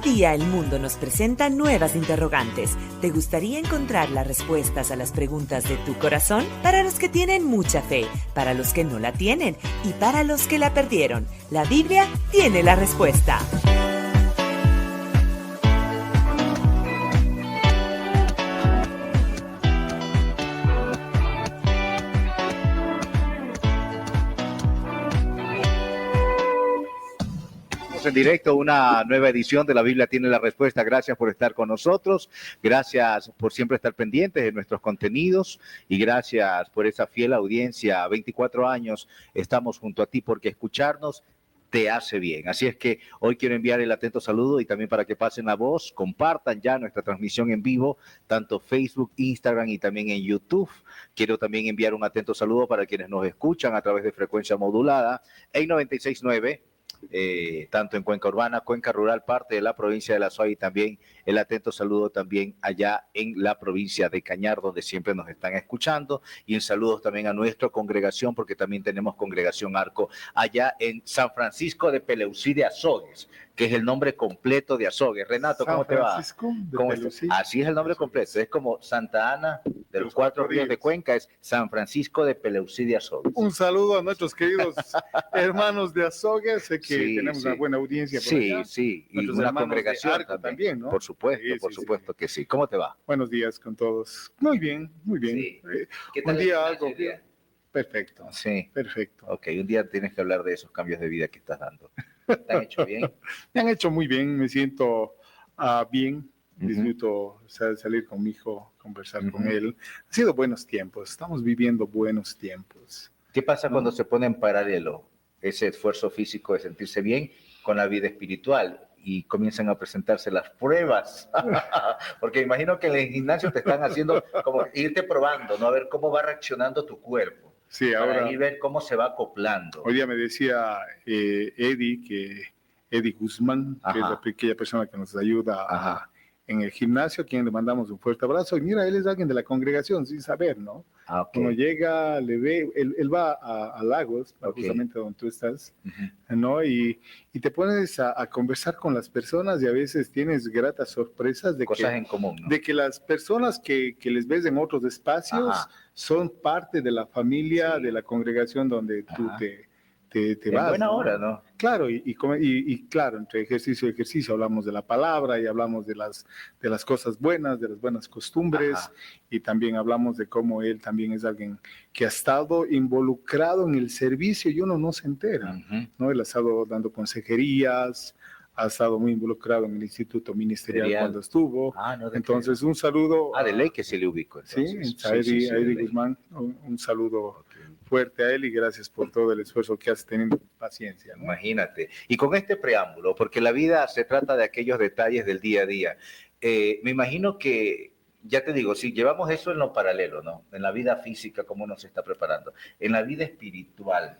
día el mundo nos presenta nuevas interrogantes. ¿Te gustaría encontrar las respuestas a las preguntas de tu corazón? Para los que tienen mucha fe, para los que no la tienen y para los que la perdieron, la Biblia tiene la respuesta. En directo, una nueva edición de La Biblia tiene la respuesta. Gracias por estar con nosotros, gracias por siempre estar pendientes de nuestros contenidos y gracias por esa fiel audiencia. 24 años estamos junto a ti porque escucharnos te hace bien. Así es que hoy quiero enviar el atento saludo y también para que pasen la voz, compartan ya nuestra transmisión en vivo, tanto Facebook, Instagram y también en YouTube. Quiero también enviar un atento saludo para quienes nos escuchan a través de frecuencia modulada en 96.9. Tanto en Cuenca Urbana, Cuenca Rural, parte de la provincia de La Suay y también el atento saludo también allá en la provincia de Cañar, donde siempre nos están escuchando, y en saludos también a nuestra congregación, porque también tenemos congregación Arco allá en San Francisco de Peleucí de Azogues, que es el nombre completo de Azogues. Renato, ¿cómo te va? ¿Cómo estás? Así es el nombre completo, es como Santa Ana de los Cuatro Ríos de Cuenca, es San Francisco de Peleucí de Azogues. Un saludo a nuestros queridos hermanos de Azogues, sé que tenemos una buena audiencia por allá. Sí, y una congregación también, ¿no? Por supuesto que sí. ¿Cómo te va? Buenos días con todos. Muy bien, muy bien. Sí. Un día algo perfecto. Sí. Perfecto. Ok, un día tienes que hablar de esos cambios de vida que estás dando. ¿Te han hecho bien? Me han hecho muy bien, me siento bien. Disfruto salir con mi hijo, conversar con él. Han sido buenos tiempos, estamos viviendo buenos tiempos. ¿Qué pasa cuando se pone en paralelo ese esfuerzo físico de sentirse bien con la vida espiritual y comienzan a presentarse las pruebas? Porque imagino que en el gimnasio te están haciendo como irte probando, ¿no? A ver cómo va reaccionando tu cuerpo. Sí, ahora. Para ir ver cómo se va acoplando. Hoy día me decía Eddie Guzmán, que es la pequeña persona que nos ayuda en el gimnasio, a quien le mandamos un fuerte abrazo. Y mira, él es alguien de la congregación, sin saber, ¿no? Uno llega, le ve, él va a Lagos, justamente donde tú estás, ¿no? Y te pones a conversar con las personas y a veces tienes gratas sorpresas de cosas en común, ¿no? De que las personas que les ves en otros espacios son parte de la familia, de la congregación donde tú te vas. En buena ¿no? hora, ¿no? Claro, y claro, entre ejercicio y ejercicio hablamos de la palabra y hablamos de las cosas buenas, de las buenas costumbres, y también hablamos de cómo él también es alguien que ha estado involucrado en el servicio y uno no se entera, ¿no? Él ha estado dando consejerías, ha estado muy involucrado en el Instituto Ministerial cuando estuvo. Entonces, un saludo. De ley que se le ubicó. Entonces. Sí, a Eddie Guzmán, un saludo fuerte a él y gracias por todo el esfuerzo que has tenido, paciencia, ¿no? Imagínate. Y con este preámbulo, porque la vida se trata de aquellos detalles del día a día. Me imagino que, ya te digo, si llevamos eso en lo paralelo, ¿no? En la vida física, cómo uno se está preparando. En la vida espiritual,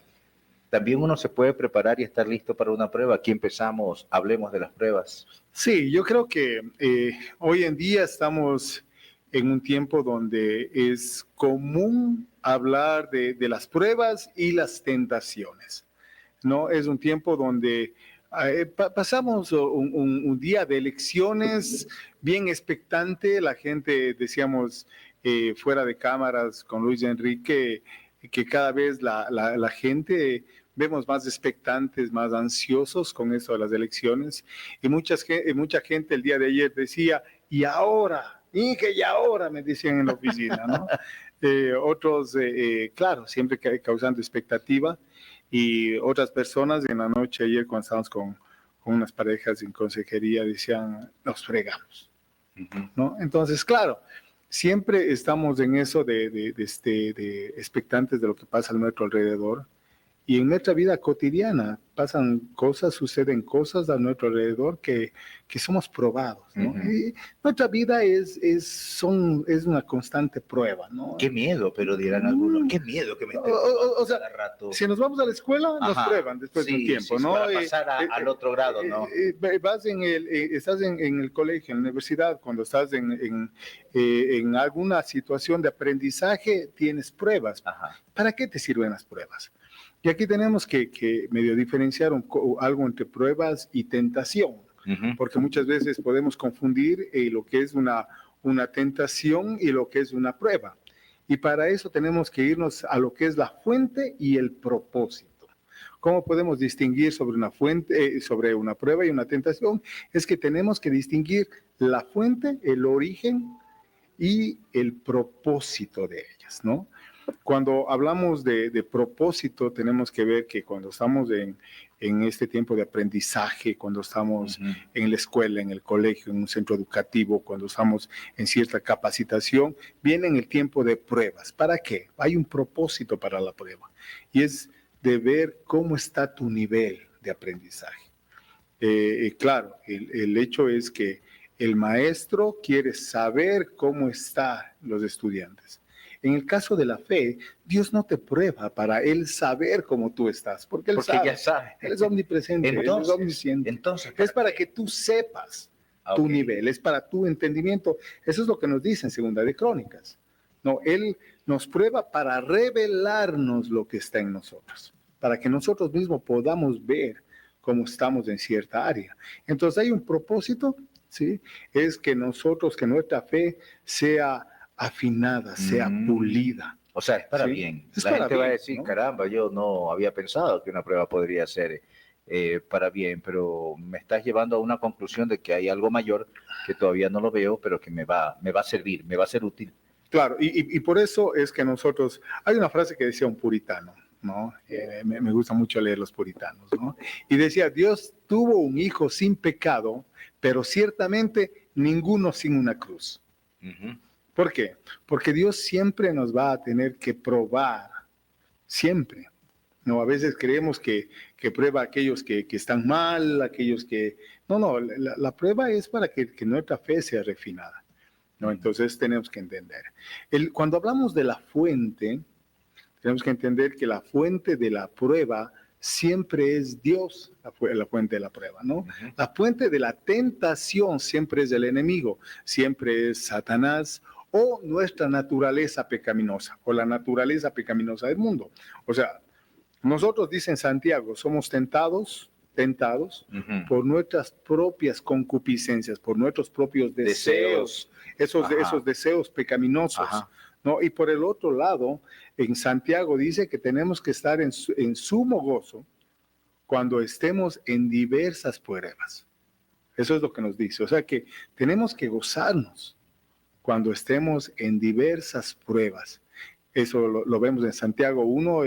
también uno se puede preparar y estar listo para una prueba. Aquí empezamos, hablemos de las pruebas. Sí, yo creo que hoy en día estamos en un tiempo donde es común hablar de las pruebas y las tentaciones, ¿no? Es un tiempo donde pasamos un día de elecciones bien expectante. La gente, decíamos fuera de cámaras con Luis Enrique, que cada vez la gente vemos más expectantes, más ansiosos con eso de las elecciones. Y mucha gente el día de ayer decía, ¿y ahora? Y ahora me decían en la oficina, ¿no? Otros, claro, siempre causando expectativa. Y otras personas en la noche ayer cuando estábamos con unas parejas en consejería decían, nos fregamos, ¿no? Entonces, claro, siempre estamos en eso de expectantes de lo que pasa a nuestro alrededor. Y en nuestra vida cotidiana pasan cosas, suceden cosas a nuestro alrededor que somos probados, ¿no? Y nuestra vida es una constante prueba, ¿no? Qué miedo, pero dirán algunos, qué miedo que me estén o sea, rato. Si nos vamos a la escuela, nos prueban después de un tiempo, ¿no? Para pasar al otro grado, ¿no? Estás en el colegio, en la universidad, cuando estás en alguna situación de aprendizaje, tienes pruebas. ¿Para qué te sirven las pruebas? Y aquí tenemos que medio diferenciar algo entre pruebas y tentación. porque muchas veces podemos confundir lo que es una tentación y lo que es una prueba. Y para eso tenemos que irnos a lo que es la fuente y el propósito. ¿Cómo podemos distinguir sobre una fuente, sobre una prueba y una tentación? Es que tenemos que distinguir la fuente, el origen y el propósito de ellas, ¿no? Cuando hablamos de propósito, tenemos que ver que cuando estamos en este tiempo de aprendizaje, cuando estamos en la escuela, en el colegio, en un centro educativo, cuando estamos en cierta capacitación, viene el tiempo de pruebas. ¿Para qué? Hay un propósito para la prueba y es de ver cómo está tu nivel de aprendizaje. Claro, el hecho es que el maestro quiere saber cómo están los estudiantes. En el caso de la fe, Dios no te prueba para Él saber cómo tú estás, porque Él sabe. ya sabe. Él es omnipresente, Entonces, Él es omnisciente. Entonces, es para que tú sepas tu nivel, es para tu entendimiento. Eso es lo que nos dice en Segunda de Crónicas. No, Él nos prueba para revelarnos lo que está en nosotros, para que nosotros mismos podamos ver cómo estamos en cierta área. Entonces hay un propósito, ¿sí? Es que nuestra fe sea afinada, sea pulida. O sea, es para bien. La gente va a decir, ¿no? Caramba, yo no había pensado que una prueba podría ser para bien, pero me estás llevando a una conclusión de que hay algo mayor que todavía no lo veo, pero que me va a servir, me va a ser útil. Claro, y por eso es que nosotros, hay una frase que decía un puritano, ¿no? Me gusta mucho leer los puritanos, ¿no? Y decía, Dios tuvo un hijo sin pecado, pero ciertamente ninguno sin una cruz. ¿Por qué? Porque Dios siempre nos va a tener que probar, siempre. No, a veces creemos que prueba a aquellos que están mal, aquellos que... No, la prueba es para que nuestra fe sea refinada, ¿no? Entonces tenemos que entender. Cuando hablamos de la fuente, tenemos que entender que la fuente de la prueba siempre es Dios, la fuente de la prueba, ¿no? La fuente de la tentación siempre es el enemigo, siempre es Satanás, o nuestra naturaleza pecaminosa, o la naturaleza pecaminosa del mundo. O sea, nosotros, dice Santiago, somos tentados por nuestras propias concupiscencias, por nuestros propios deseos. Esos deseos pecaminosos, ¿no? Y por el otro lado, en Santiago dice que tenemos que estar en sumo gozo cuando estemos en diversas pruebas. Eso es lo que nos dice. O sea que tenemos que gozarnos cuando estemos en diversas pruebas. Eso lo vemos en Santiago 1,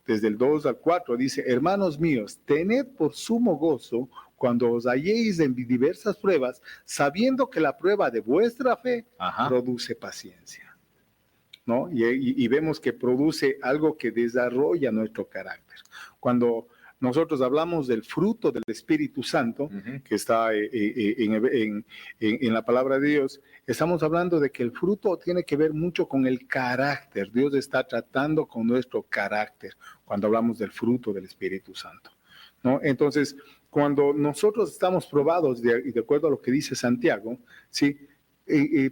desde el 2 al 4. Dice, hermanos míos, tened por sumo gozo cuando os halléis en diversas pruebas, sabiendo que la prueba de vuestra fe produce paciencia, ¿no? Y vemos que produce algo que desarrolla nuestro carácter. Cuando nosotros hablamos del fruto del Espíritu Santo, que está en la palabra de Dios, estamos hablando de que el fruto tiene que ver mucho con el carácter. Dios está tratando con nuestro carácter cuando hablamos del fruto del Espíritu Santo, ¿no? Entonces, cuando nosotros estamos probados, de acuerdo a lo que dice Santiago, ¿sí?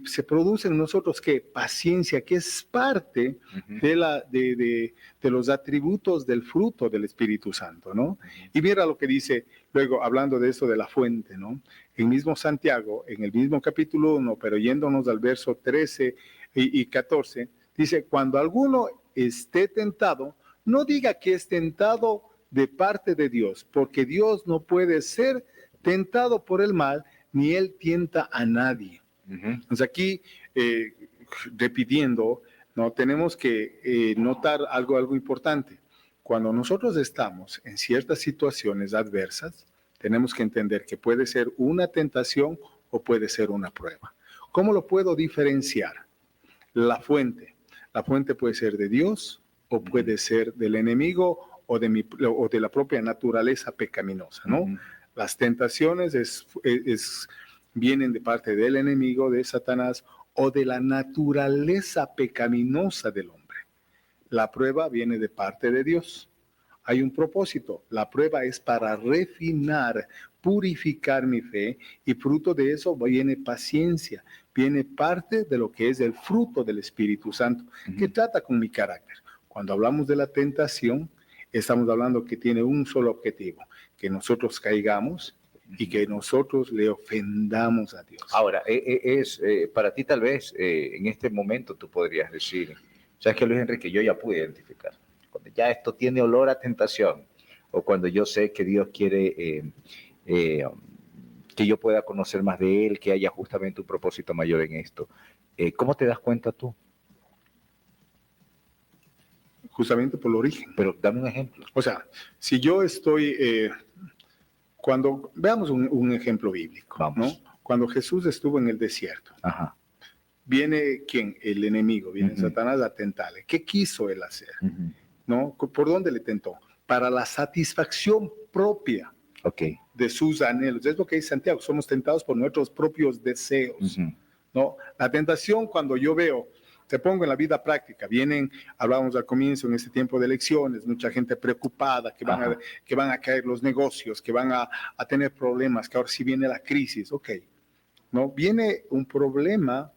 Se produce en nosotros ¿qué? Paciencia, que es parte de los atributos del fruto del Espíritu Santo, ¿no? Y mira lo que dice, luego hablando de eso de la fuente, ¿no? En mismo Santiago, en el mismo capítulo 1, pero yéndonos al verso 13 y 14, dice, cuando alguno esté tentado, no diga que es tentado de parte de Dios, porque Dios no puede ser tentado por el mal, ni Él tienta a nadie. Entonces aquí, repitiendo, ¿no? Tenemos que notar algo importante. Cuando nosotros estamos en ciertas situaciones adversas, tenemos que entender que puede ser una tentación o puede ser una prueba. ¿Cómo lo puedo diferenciar? La fuente. La fuente puede ser de Dios o puede ser del enemigo o de la propia naturaleza pecaminosa, ¿no? Las tentaciones vienen de parte del enemigo, de Satanás, o de la naturaleza pecaminosa del hombre. La prueba viene de parte de Dios. Hay un propósito. La prueba es para refinar, purificar mi fe, y fruto de eso viene paciencia, viene parte de lo que es el fruto del Espíritu Santo, que trata con mi carácter. Cuando hablamos de la tentación, estamos hablando que tiene un solo objetivo, que nosotros caigamos y que nosotros le ofendamos a Dios. Ahora, para ti tal vez en este momento tú podrías decir, ¿sabes qué, Luis Enrique? Yo ya pude identificar. Cuando ya esto tiene olor a tentación, o cuando yo sé que Dios quiere que yo pueda conocer más de Él, que haya justamente un propósito mayor en esto. ¿Cómo te das cuenta tú? Justamente por el origen. Pero dame un ejemplo. O sea, si yo estoy, cuando veamos un ejemplo bíblico, Vamos. ¿no? Cuando Jesús estuvo en el desierto, Ajá. viene ¿quién? El enemigo, viene Satanás a tentarle. ¿Qué quiso él hacer? ¿No? ¿Por dónde le tentó? Para la satisfacción propia de sus anhelos. Es lo que dice Santiago, somos tentados por nuestros propios deseos. ¿No? La tentación, cuando yo veo, te pongo en la vida práctica, hablábamos al comienzo en este tiempo de elecciones, mucha gente preocupada, que van a caer los negocios, que van a tener problemas, que ahora sí viene la crisis, ¿no? Viene un problema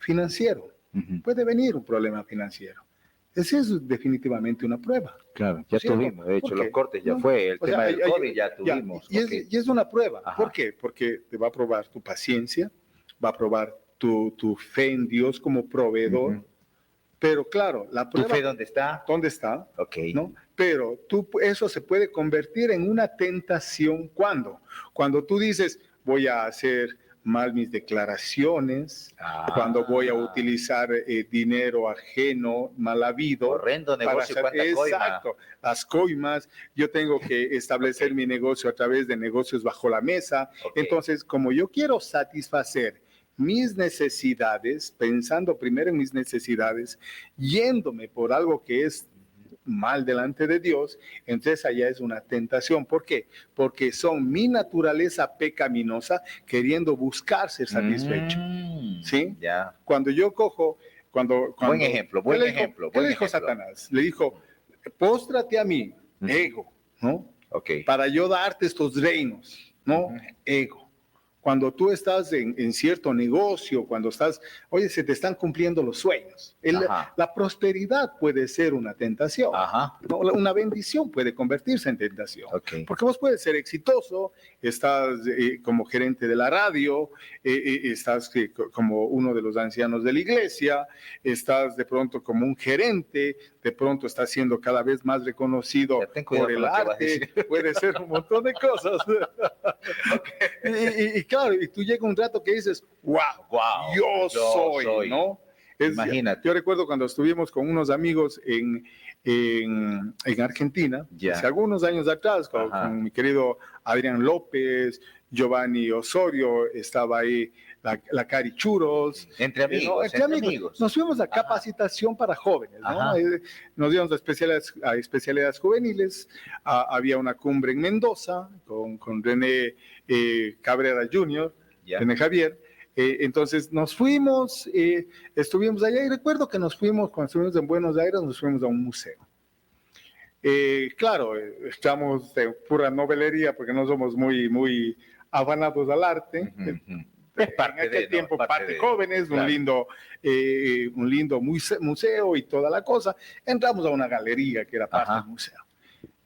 financiero, puede venir un problema financiero. Ese es definitivamente una prueba. Claro, ya tuvimos, de hecho, los cortes ya fue, el tema del COVID ya tuvimos. Y es una prueba. ¿Por qué? Porque te va a probar tu paciencia, va a probar tu fe en Dios como proveedor, pero claro, la prueba... ¿Tu fe dónde está? ¿Dónde está? ¿No? Pero eso se puede convertir en una tentación. ¿Cuándo? Cuando tú dices, voy a hacer mal mis declaraciones, cuando voy a utilizar dinero ajeno, mal habido. Horrendo negocio, exacto, las coimas, yo tengo que establecer mi negocio a través de negocios bajo la mesa. Entonces, como yo quiero satisfacer mis necesidades, pensando primero en mis necesidades, yéndome por algo que es mal delante de Dios, entonces allá es una tentación. ¿Por qué? Porque son mi naturaleza pecaminosa queriendo buscar ser satisfecho. ¿Sí? Ya. Cuando yo cojo, buen ejemplo. ¿Qué le dijo Satanás? Le dijo, póstrate a mí, ego, ¿no? Para yo darte estos reinos, ¿no? Ego. Cuando tú estás en cierto negocio, cuando estás, oye, se te están cumpliendo los sueños. La prosperidad puede ser una tentación. ¿No? Una bendición puede convertirse en tentación. Porque vos puedes ser exitoso, estás como gerente de la radio, estás como uno de los ancianos de la iglesia, estás de pronto como un gerente, de pronto estás siendo cada vez más reconocido por el arte, puede ser un montón de cosas. Y claro, y tú llegas un rato que dices, wow, yo soy, ¿no? Imagínate. Yo recuerdo cuando estuvimos con unos amigos en Argentina, hace algunos años atrás, con mi querido Adrián López, Giovanni Osorio, estaba ahí la Cari Churros. Entre amigos. Nos fuimos a capacitación para jóvenes, ¿no? Nos íbamos a especialidades juveniles. Había una cumbre en Mendoza con René Cabrera Jr., René Javier. Entonces nos fuimos, estuvimos allá y recuerdo que cuando estuvimos en Buenos Aires, nos fuimos a un museo. Claro, estamos de pura novelería porque no somos muy afanados al arte. Es parte en aquel tiempo, parte jóvenes, claro. un lindo museo y toda la cosa. Entramos a una galería que era parte del museo.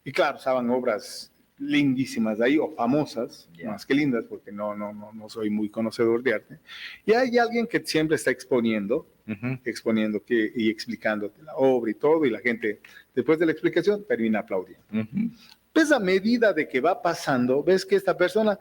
Y claro, estaban obras lindísimas de ahí, o famosas, más que lindas, porque no soy muy conocedor de arte. Y hay alguien que siempre está exponiendo y explicándote la obra y todo, y la gente, después de la explicación, termina aplaudiendo. Pues a medida de que va pasando, ves que esta persona,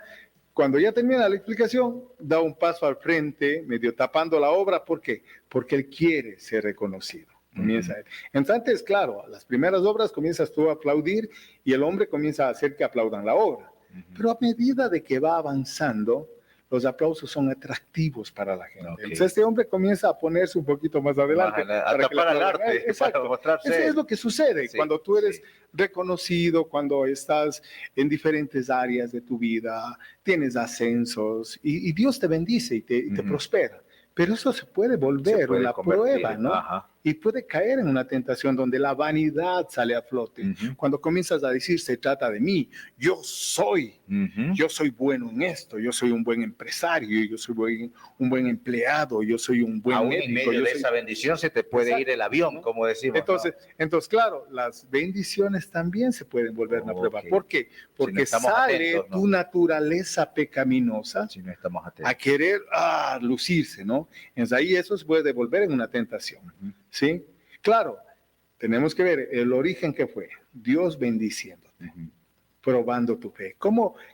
cuando ya termina la explicación, da un paso al frente, medio tapando la obra. ¿Por qué? Porque él quiere ser reconocido. Comienza él. Entonces, claro, las primeras obras comienzas tú a aplaudir y el hombre comienza a hacer que aplaudan la obra. Pero a medida de que va avanzando, los aplausos son atractivos para la gente. Entonces este hombre comienza a ponerse un poquito más adelante. A tapar el arte, para mostrarse. Eso es lo que sucede cuando tú eres reconocido, cuando estás en diferentes áreas de tu vida, tienes ascensos y Dios te bendice y te prospera. Pero eso se puede volver puede una convertir, prueba, ¿no? ajá. Y puede caer en una tentación donde la vanidad sale a flote. Ujú. Cuando comienzas a decir, se trata de mí, yo soy bueno en esto, yo soy un buen empresario, yo soy un buen empleado, yo soy un buen Aún médico. en medio de esa bendición se te puede ir el avión, como decimos. Entonces, claro, las bendiciones también se pueden volver una prueba. ¿Por qué? Porque si no sale atentos, tu naturaleza pecaminosa si no estamos atentos, a querer lucirse, ¿no? Entonces ahí eso se puede volver en una tentación, ¿sí? Claro, tenemos que ver el origen que fue. Dios bendiciéndote, probando tu fe.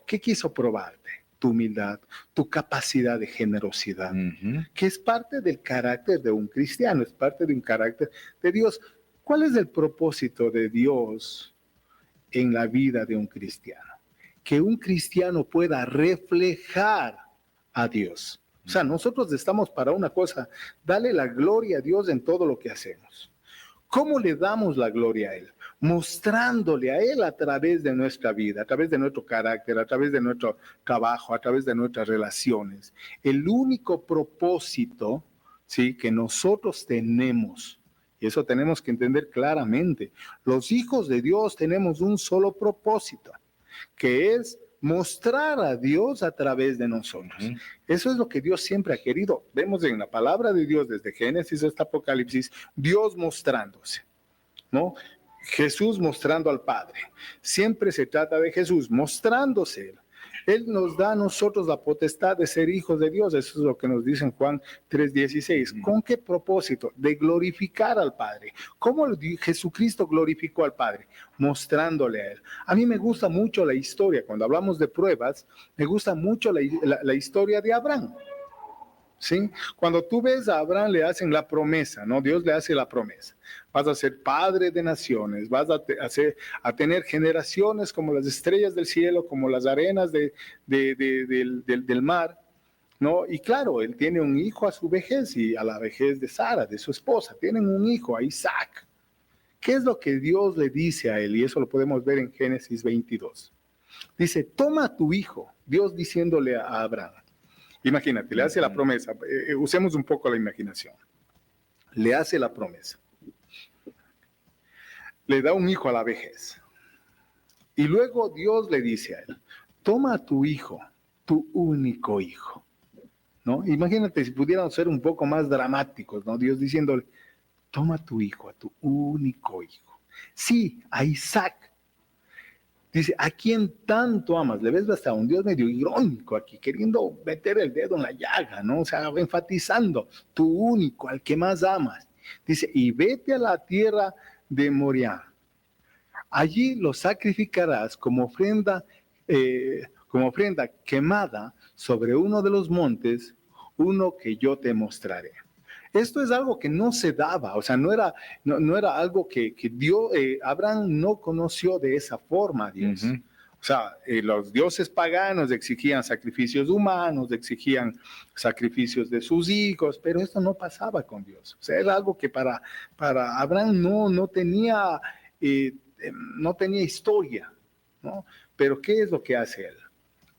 ¿Qué quiso probarte? Tu humildad, tu capacidad de generosidad, que es parte del carácter de un cristiano, es parte de un carácter de Dios. ¿Cuál es el propósito de Dios en la vida de un cristiano? Que un cristiano pueda reflejar a Dios. O sea, nosotros estamos para una cosa, dale la gloria a Dios en todo lo que hacemos. ¿Cómo le damos la gloria a Él? Mostrándole a Él a través de nuestra vida, a través de nuestro carácter, a través de nuestro trabajo, a través de nuestras relaciones. El único propósito, ¿sí?, que nosotros tenemos, y eso tenemos que entender claramente, los hijos de Dios tenemos un solo propósito, que es mostrar a Dios a través de nosotros. Eso es lo que Dios siempre ha querido. Vemos en la palabra de Dios desde Génesis hasta Apocalipsis, Dios mostrándose, ¿no? Jesús mostrando al Padre. Siempre se trata de Jesús mostrándose. Él nos da a nosotros la potestad de ser hijos de Dios. Eso es lo que nos dice en Juan 3:16. ¿Con qué propósito? De glorificar al Padre. ¿Cómo Jesucristo glorificó al Padre? Mostrándole a Él. A mí me gusta mucho la historia. Cuando hablamos de pruebas, me gusta mucho la historia de Abraham. ¿Sí? Cuando tú ves a Abraham, le hacen la promesa, ¿no? Dios le hace la promesa. Vas a ser padre de naciones, vas a tener generaciones como las estrellas del cielo, como las arenas del mar, ¿no? Y claro, él tiene un hijo a su vejez y a la vejez de Sara, de su esposa. Tienen un hijo, a Isaac. ¿Qué es lo que Dios le dice a él? Y eso lo podemos ver en Génesis 22. Dice, toma a tu hijo, Dios diciéndole a Abraham. Imagínate, le hace la promesa, usemos un poco la imaginación, le hace la promesa, le da un hijo a la vejez, y luego Dios le dice a él, toma a tu hijo, tu único hijo, ¿no? Imagínate si pudiéramos ser un poco más dramáticos, ¿no? Dios diciéndole, toma a tu hijo, a tu único hijo, sí, a Isaac. Dice, ¿a quién tanto amas? Le ves hasta un Dios medio irónico aquí, queriendo meter el dedo en la llaga, ¿no? O sea, enfatizando, tu único, al que más amas. Dice, y vete a la tierra de Moriah. Allí lo sacrificarás como ofrenda quemada sobre uno de los montes, uno que yo te mostraré. Esto es algo que no se daba, o sea, no era algo que Dios, Abraham no conoció de esa forma a Dios. O sea, los dioses paganos exigían sacrificios humanos, exigían sacrificios de sus hijos, pero esto no pasaba con Dios. O sea, era algo que para Abraham no tenía historia, ¿no? Pero ¿qué es lo que hace él?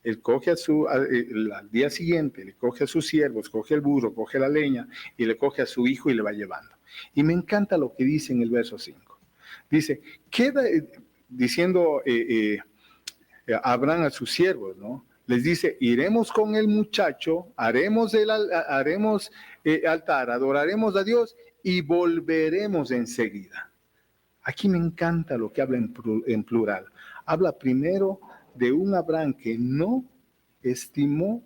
Él coge al día siguiente, le coge a sus siervos, coge el burro, coge la leña y le coge a su hijo y le va llevando. Y me encanta lo que dice en el verso 5. Dice, diciendo Abraham a sus siervos, ¿no? Les dice, iremos con el muchacho, haremos altar, adoraremos a Dios y volveremos enseguida. Aquí me encanta lo que habla en plural. Habla primero de un Abraham que no estimó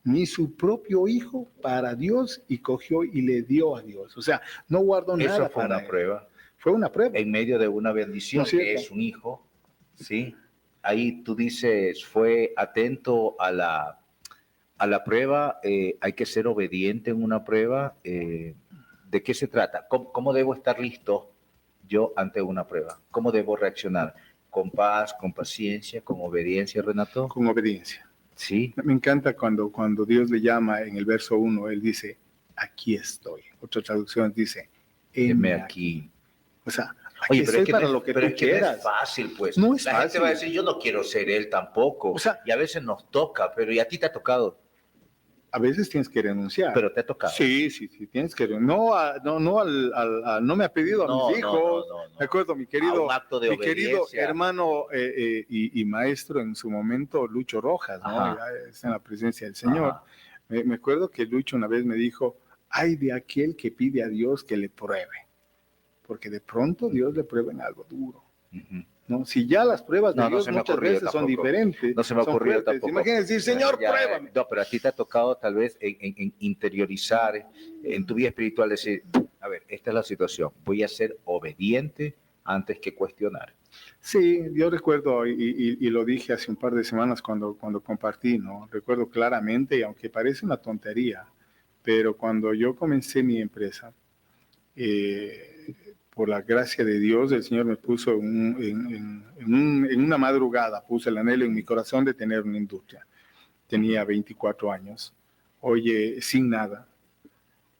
ni su propio hijo para Dios y cogió y le dio a Dios. O sea, no guardó nada. Eso fue una prueba. Fue una prueba. En medio de una bendición, que es un hijo, ¿sí? Ahí tú dices, fue atento a la prueba, hay que ser obediente en una prueba. ¿De qué se trata? ¿Cómo debo estar listo yo ante una prueba? ¿Cómo debo reaccionar? ¿Con paz, con paciencia, con obediencia, Renato? Con obediencia. Sí. Me encanta cuando Dios le llama en el verso 1, él dice, aquí estoy. Otra traducción dice, heme aquí. O sea, oye, pero es que para lo que tú quieras. No es fácil, pues. No es fácil. La gente va a decir, yo no quiero ser él tampoco. O sea, y a veces nos toca, pero ¿y a ti te ha tocado? a veces tienes que renunciar. Pero te ha tocado. Sí, tienes que renunciar. No me ha pedido a mis hijos. Me acuerdo, mi querido hermano y maestro en su momento, Lucho Rojas, ¿no? Ya está en la presencia del Señor. Me acuerdo que Lucho una vez me dijo, ay de aquel que pide a Dios que le pruebe, porque de pronto Dios le prueba en algo duro. ¿No? Si ya las pruebas de Dios muchas veces son diferentes. No se me ha ocurrido tampoco. Imagínense decir, Señor, pruébame. No, pero a ti te ha tocado tal vez en interiorizar en tu vida espiritual, decir, a ver, esta es la situación, voy a ser obediente antes que cuestionar. Sí, yo recuerdo, y lo dije hace un par de semanas cuando compartí, ¿no? Recuerdo claramente, y aunque parece una tontería, pero cuando yo comencé mi empresa, por la gracia de Dios, el Señor me puso en una madrugada, puso el anhelo en mi corazón de tener una industria. Tenía 24 años, oye, sin nada.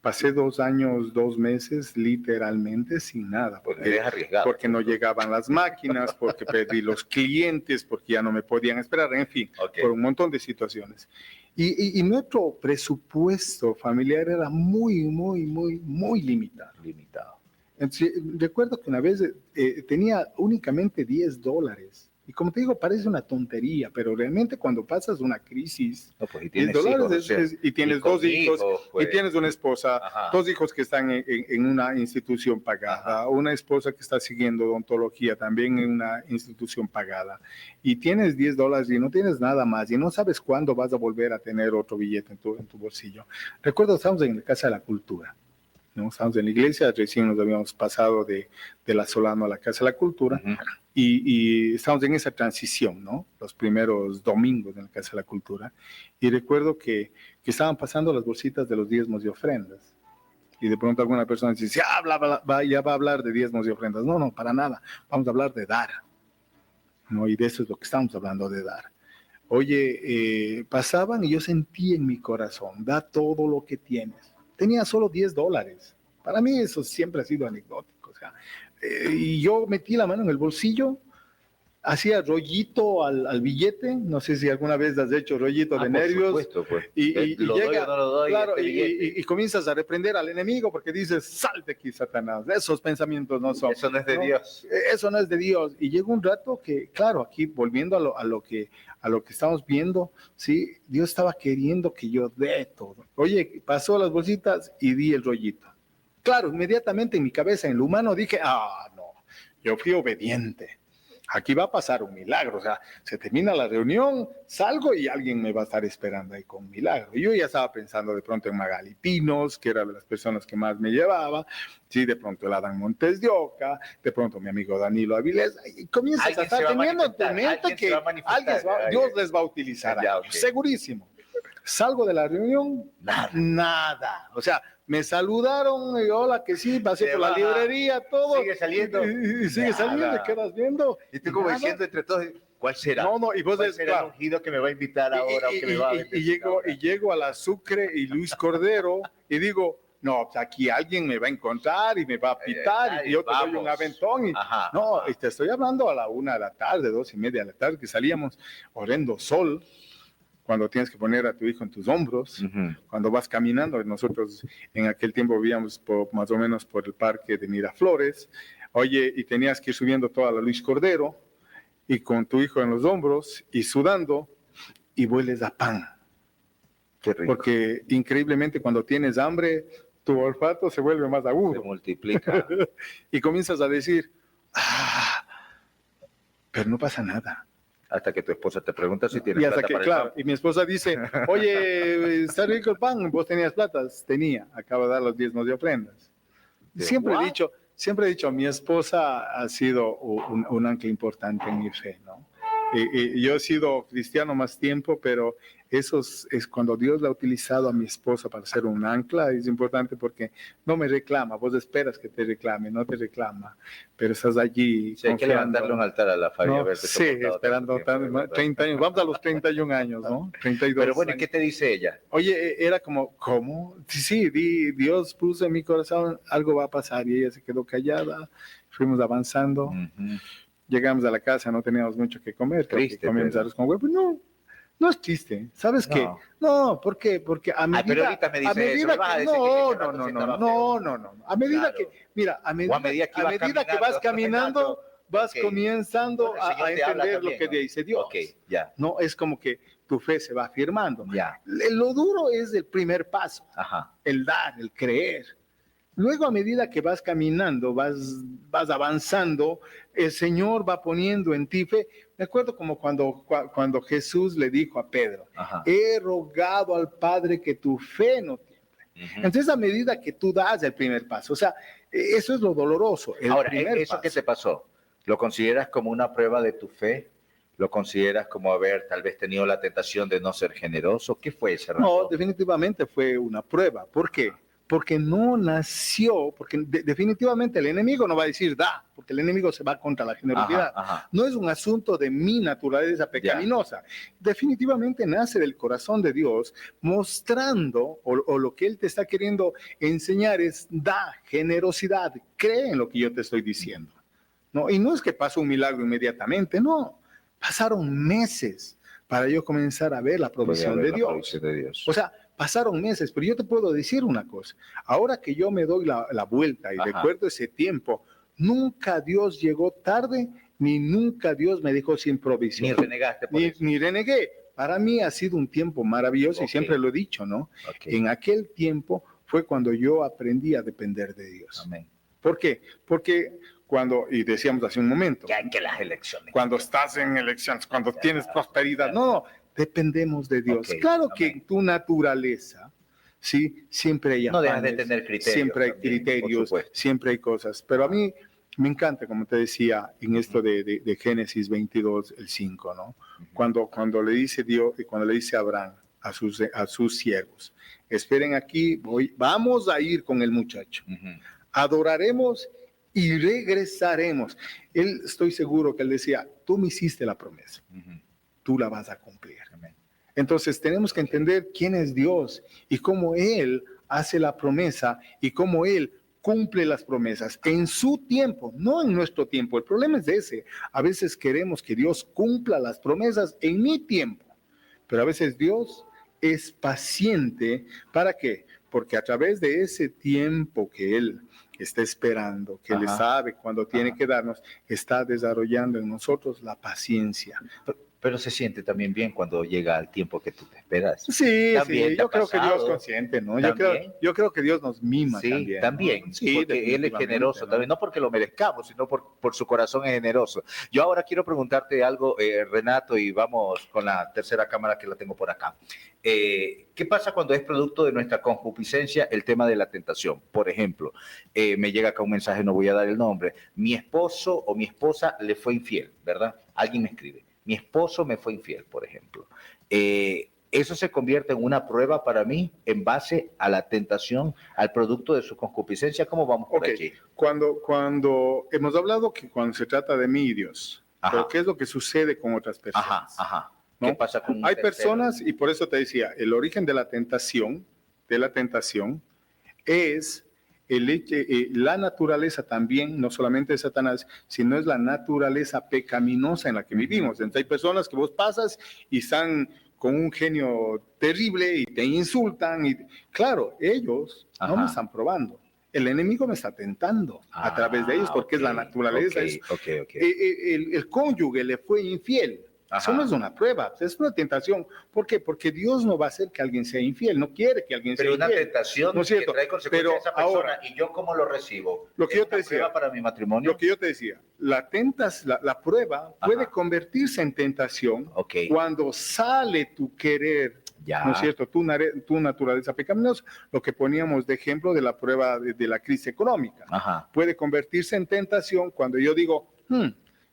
Pasé 2 años, 2 meses, literalmente sin nada. Porque no llegaban las máquinas, porque perdí los clientes, porque ya no me podían esperar, en fin, por un montón de situaciones. Y nuestro presupuesto familiar era muy limitado. Entonces, recuerdo que una vez tenía únicamente $10. Y como te digo, parece una tontería, pero realmente cuando pasas una crisis, y tienes $10 y tienes 2 hijos, pues, y tienes una esposa, 2 hijos que están en una institución pagada, una esposa que está siguiendo odontología también en una institución pagada, y tienes $10 y no tienes nada más, y no sabes cuándo vas a volver a tener otro billete en tu bolsillo. Recuerdo, estamos en la Casa de la Cultura. ¿No? Estábamos en la iglesia, recién nos habíamos pasado de la Solano a la Casa de la Cultura, y estábamos en esa transición, ¿no? Los primeros domingos en la Casa de la Cultura, y recuerdo que estaban pasando las bolsitas de los diezmos y ofrendas, y de pronto alguna persona dice, ya va a hablar de diezmos y ofrendas. No, para nada, vamos a hablar de dar, ¿no? Y de eso es lo que estamos hablando, de dar. Oye, pasaban y yo sentí en mi corazón, da todo lo que tienes. Tenía solo $10. Para mí eso siempre ha sido anecdótico. O sea, y yo metí la mano en el bolsillo, hacía rollito al billete. No sé si alguna vez has hecho rollito de nervios. Supuesto, pues. Y lo llega, doy o no lo doy. claro, y comienzas a reprender al enemigo porque dices, salte aquí, Satanás. Esos pensamientos no son. Eso no es de Dios. Eso no es de Dios. Y llegó un rato que, claro, aquí volviendo a lo que estamos viendo, ¿sí? Dios estaba queriendo que yo dé todo. Oye, pasó las bolsitas y di el rollito. Claro, inmediatamente en mi cabeza, en lo humano, dije, no, yo fui obediente. Aquí va a pasar un milagro. O sea, se termina la reunión, salgo y alguien me va a estar esperando ahí con un milagro. Y yo ya estaba pensando de pronto en Magali Pinos, que era de las personas que más me llevaba, sí, de pronto el Adán Montes de Oca, de pronto mi amigo Danilo Avilés, y comienzas a estar teniendo en tu mente que Dios les va a utilizar, segurísimo. Salgo de la reunión, nada. O sea, me saludaron, y hola, que sí, pasé por la librería, todo. Sigue saliendo. Y sigue saliendo, y quedas viendo. Y tú como diciendo entre todos, ¿cuál será? No, y vos ¿Cuál será el ungido que me va a invitar ahora o que me va a bendecir ahora? Y llego a la Sucre y Luis Cordero, y digo, no, pues aquí alguien me va a encontrar y me va a pitar, y yo te doy un aventón. Y te estoy hablando a la 1 de la tarde, 2:30 de la tarde, que salíamos horrendo sol, cuando tienes que poner a tu hijo en tus hombros, cuando vas caminando. Nosotros en aquel tiempo vivíamos más o menos por el parque de Miraflores, oye, y tenías que ir subiendo toda la Luis Cordero, y con tu hijo en los hombros, y sudando, y hueles a pan. Qué rico. Porque increíblemente cuando tienes hambre, tu olfato se vuelve más agudo. Se multiplica. Y comienzas a decir, pero no pasa nada. Hasta que tu esposa te pregunta si tienes plata para el pan. Y mi esposa dice, oye, ¿está rico el pan? ¿Vos tenías platas? Tenía, acabo de dar los diezmos de ofrendas. Siempre he dicho, mi esposa ha sido un ancla importante en mi fe, ¿no? Yo he sido cristiano más tiempo, pero eso es cuando Dios la ha utilizado a mi esposa para ser un ancla. Es importante porque no me reclama. Vos esperas que te reclame, no te reclama, pero estás allí. Sí, hay que levantarle un altar a la familia. ¿No? Sí, esperando 30 años. Vamos a los 31 años, ¿no? 32. Pero bueno, ¿y qué te dice ella? Oye, era como, ¿cómo? Sí, Dios puso en mi corazón, algo va a pasar, y ella se quedó callada. Fuimos avanzando. Llegamos a la casa, no teníamos mucho que comer. Triste, comíamos arroz con huevo. No, No es chiste, ¿sabes qué? No. No, ¿por qué? Porque a medida, pero ahorita me dice a medida eso, me vas a que decir que no, rato no, sí no, estaba no, feo. no, no, a medida Claro. que, mira, O a medida que ibas que vas caminando, caminando, vas ok. comenzando Bueno, el Señor a te habla entender lo también, que ¿no? dice Dios. Ok, ya, No es como que tu fe se va afirmando. ya. Lo duro es el primer paso, Ajá. el dar, el creer. Luego, a medida que vas caminando, vas avanzando, el Señor va poniendo en ti fe. Me acuerdo como cuando Jesús le dijo a Pedro, Ajá. he rogado al Padre que tu fe no tiemble. Ujú. Entonces, a medida que tú das el primer paso, o sea, eso es lo doloroso, el Ahora, primer ¿eso paso. qué te pasó? ¿Lo consideras como una prueba de tu fe? ¿Lo consideras como haber tal vez tenido la tentación de no ser generoso? ¿Qué fue ese No, rato? definitivamente fue una prueba. ¿Por qué? Porque no nació, porque definitivamente el enemigo no va a decir da, porque el enemigo se va contra la generosidad. Ajá, ajá. No es un asunto de mi naturaleza pecaminosa. Definitivamente nace del corazón de Dios, mostrando, o lo que Él te está queriendo enseñar es da, generosidad, cree en lo que yo te estoy diciendo. ¿No? Y no es que pasó un milagro inmediatamente, no. Pasaron meses para yo comenzar a ver la Puede provisión haber de la Dios. provisión de Dios. O sea, pasaron meses, pero yo te puedo decir una cosa. Ahora que yo me doy la vuelta y Ajá. recuerdo ese tiempo, nunca Dios llegó tarde, ni nunca Dios me dejó sin provisión. Ni renegaste por eso. Ni renegué. Para mí ha sido un tiempo maravilloso y Ok. siempre lo he dicho, ¿no? Ok. En aquel tiempo fue cuando yo aprendí a depender de Dios. Amén. ¿Por qué? Porque cuando, y decíamos hace un momento, Que las elecciones. cuando estás en elecciones, cuando tienes prosperidad, no, dependemos de Dios. Ok, Claro amén. que en tu naturaleza, sí, siempre hay No dejas de afanes, tener criterios siempre hay también, por criterios, supuesto. siempre hay cosas, pero a mí me encanta, como te decía, en esto de Génesis 22, el 5, ¿no? Cuando le dice Dios, cuando le dice Abraham a sus siervos, esperen aquí, vamos a ir con el muchacho, adoraremos y regresaremos. Él, estoy seguro que él decía, tú me hiciste la promesa, tú la vas a cumplir. Amén. Entonces tenemos que entender quién es Dios y cómo Él hace la promesa y cómo Él cumple las promesas en su tiempo, no en nuestro tiempo. El problema es ese. A veces queremos que Dios cumpla las promesas en mi tiempo, pero a veces Dios es paciente. ¿Para qué? Porque a través de ese tiempo que Él está esperando, que Él sabe cuándo tiene que darnos, está desarrollando en nosotros la paciencia. Pero se siente también bien cuando llega el tiempo que tú te esperas. Sí, También sí, yo creo que Dios consiente, ¿no? Yo creo que Dios nos mima sí, también. también, ¿no? Sí, porque Él es generoso, ¿no? también, no porque lo merezcamos, sino por su corazón es generoso. Yo ahora quiero preguntarte algo, Renato, y vamos con la tercera cámara que la tengo por acá. ¿Qué pasa cuando es producto de nuestra concupiscencia el tema de la tentación? Por ejemplo, me llega acá un mensaje, no voy a dar el nombre, mi esposo o mi esposa le fue infiel, ¿verdad? Alguien me escribe. Mi esposo me fue infiel, por ejemplo. Eso se convierte en una prueba para mí en base a la tentación, al producto de su concupiscencia. ¿Cómo vamos por aquí? Cuando hemos hablado que cuando se trata de mí y Dios, pero ¿qué es lo que sucede con otras personas? ¿No? ¿Qué pasa con Hay personas, y por eso te decía, el origen de la tentación es la naturaleza también, no solamente de Satanás, sino es la naturaleza pecaminosa en la que vivimos. Entonces hay personas que vos pasas y están con un genio terrible y te insultan. Y, claro, ellos no me están probando. El enemigo me está tentando a través de ellos porque es la naturaleza. El cónyuge le fue infiel. Eso no es una prueba, es una tentación. ¿Por qué? Porque Dios no va a hacer que alguien sea infiel, no quiere que alguien sea infiel. Pero una tentación ¿no es cierto? Que trae consecuencias a esa persona, ahora, y yo cómo lo recibo. Lo que yo te decía, para mi matrimonio. Lo que yo te decía, la prueba puede convertirse en tentación cuando sale tu querer, ¿no es cierto? Tu naturaleza pecaminosa, lo que poníamos de ejemplo de la prueba de la crisis económica. Puede convertirse en tentación cuando yo digo,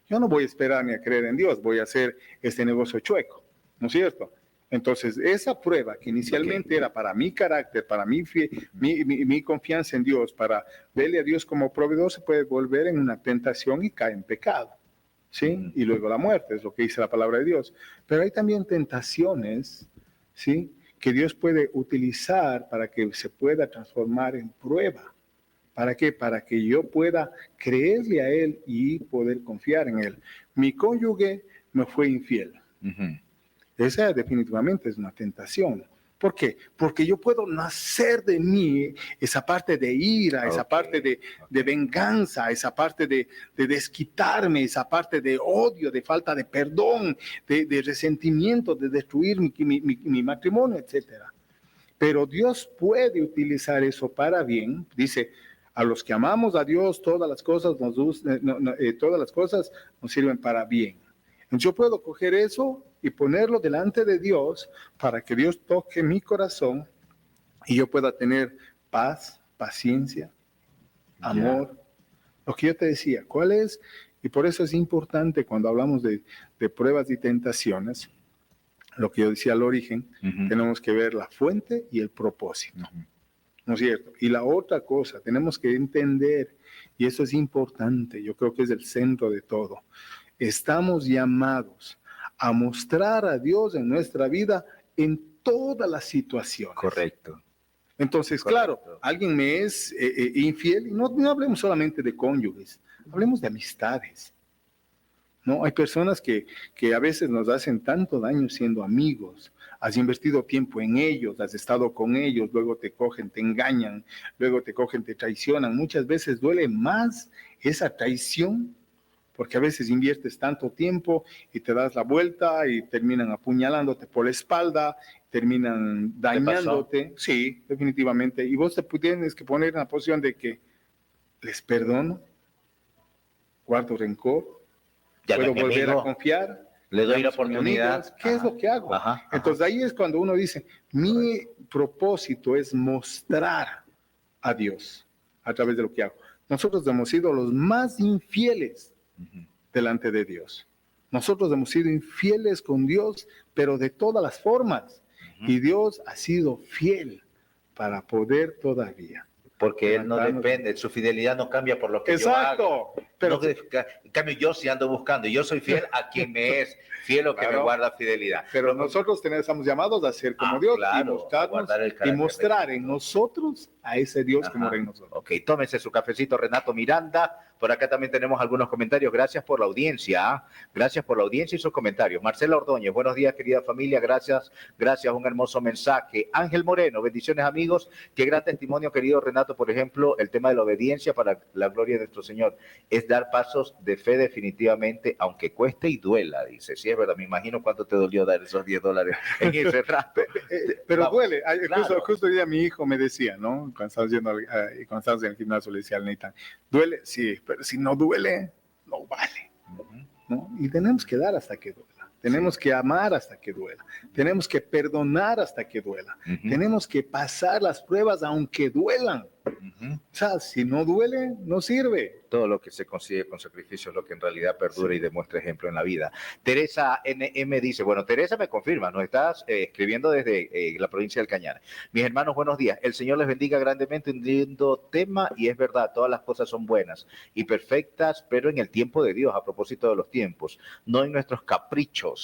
yo no voy a esperar ni a creer en Dios, voy a hacer este negocio chueco, ¿no es cierto? Entonces, esa prueba que inicialmente era para mi carácter, para mi confianza en Dios, para verle a Dios como proveedor, se puede volver en una tentación y cae en pecado, ¿sí? Y luego la muerte, es lo que dice la palabra de Dios. Pero hay también tentaciones, ¿sí?, que Dios puede utilizar para que se pueda transformar en prueba. ¿Para qué? Para que yo pueda creerle a Él y poder confiar en Él. Mi cónyuge me fue infiel. Esa definitivamente es una tentación. ¿Por qué? Porque yo puedo nacer de mí esa parte de ira, esa parte de venganza, esa parte de desquitarme, esa parte de odio, de falta de perdón, de resentimiento, de destruir mi matrimonio, etcétera. Pero Dios puede utilizar eso para bien. Dice, a los que amamos a Dios, todas las cosas nos sirven para bien. Entonces yo puedo coger eso y ponerlo delante de Dios para que Dios toque mi corazón y yo pueda tener paz, paciencia, amor. Lo que yo te decía, ¿cuál es? Y por eso es importante cuando hablamos de pruebas y tentaciones, lo que yo decía al origen, tenemos que ver la fuente y el propósito. ¿No es cierto? Y la otra cosa, tenemos que entender, y eso es importante, yo creo que es el centro de todo, estamos llamados a mostrar a Dios en nuestra vida en todas las situaciones. Correcto. Entonces, Correcto. claro, alguien me es infiel, y no hablemos solamente de cónyuges, hablemos de amistades. ¿No? Hay personas que a veces nos hacen tanto daño siendo amigos. Has invertido tiempo en ellos, has estado con ellos, luego te cogen, te engañan, luego te cogen, te traicionan. Muchas veces duele más esa traición, porque a veces inviertes tanto tiempo y te das la vuelta y terminan apuñalándote por la espalda, terminan dañándote. Sí, definitivamente. Y vos te tienes que poner en la posición de que les perdono, guardo rencor, puedo volver a confiar, le doy la oportunidad. ¿Qué es lo que hago? Entonces ahí es cuando uno dice, mi propósito es mostrar a Dios a través de lo que hago. Nosotros hemos sido los más infieles delante de Dios. Nosotros hemos sido infieles con Dios, pero de todas las formas. Y Dios ha sido fiel para poder todavía. Porque Él no depende, su fidelidad no cambia por lo que yo hago. Pero en cambio, yo sí ando buscando, y yo soy fiel a quien me es fiel o que me guarda fidelidad. Pero nosotros estamos llamados a ser como Dios, claro, y mostrar en nosotros a ese Dios que mora en nosotros. Ok, tómese su cafecito, Renato Miranda. Por acá también tenemos algunos comentarios. Gracias por la audiencia. Gracias por la audiencia y sus comentarios. Marcela Ordóñez, buenos días, querida familia. Gracias, un hermoso mensaje. Ángel Moreno, bendiciones, amigos. Qué gran testimonio, querido Renato. Por ejemplo, el tema de la obediencia para la gloria de nuestro Señor es dar pasos de fe definitivamente, aunque cueste y duela, dice. Sí, es verdad, me imagino cuánto te dolió dar esos $10 en ese rato. Pero vamos, duele. Claro. Justo hoy día mi hijo me decía, ¿no? Cuando estábamos en el gimnasio, le decía al Nathan, ¿duele? Sí, pero si no duele, no vale. ¿No? Y tenemos que dar hasta que duela. Tenemos que amar hasta que duela. Tenemos que perdonar hasta que duela. Tenemos que pasar las pruebas aunque duelan. O sea, si no duele, no sirve. Todo lo que se consigue con sacrificio es lo que en realidad perdura y demuestra ejemplo en la vida. Teresa NM dice, bueno, Teresa me confirma, nos estás escribiendo desde la provincia del Cañar. Mis hermanos, buenos días. El Señor les bendiga grandemente, un lindo tema, y es verdad, todas las cosas son buenas y perfectas, pero en el tiempo de Dios, a propósito de los tiempos, no en nuestros caprichos.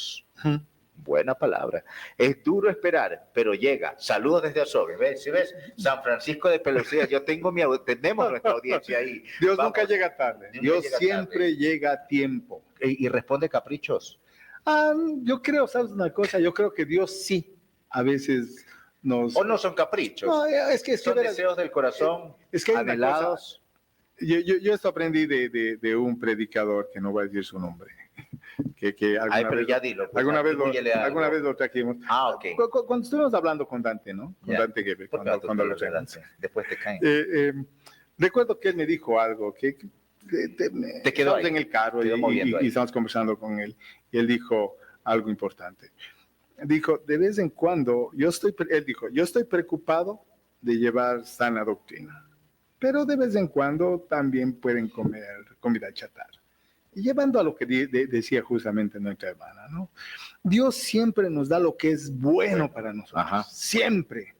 Buena palabra. Es duro esperar, pero llega. Saludos desde Azogues. ¿Ves? ¿Sí ves? San Francisco de Pelucía. Tenemos nuestra audiencia ahí. Dios nunca llega tarde. Dios siempre llega a tiempo. ¿Y responde caprichos? Yo creo, ¿sabes una cosa? Yo creo que Dios sí, a veces nos... ¿O no son caprichos? No, son deseos del corazón, es que hay anhelados. Yo esto aprendí de un predicador, que no voy a decir su nombre. Pero ya dilo. Pues, alguna vez lo trajimos. Ok. Cuando estuvimos hablando con Dante, ¿no? Con Dante Gebel, cuando lo trajimos. Después te caen. Recuerdo que él me dijo algo, que te quedó ahí. En el carro y estábamos conversando con él, y él dijo algo importante. Dijo, de vez en cuando, yo estoy preocupado de llevar sana doctrina, pero de vez en cuando también pueden comer comida chatarra. Y llevando a lo que decía justamente nuestra hermana, ¿no? Dios siempre nos da lo que es bueno para nosotros, siempre.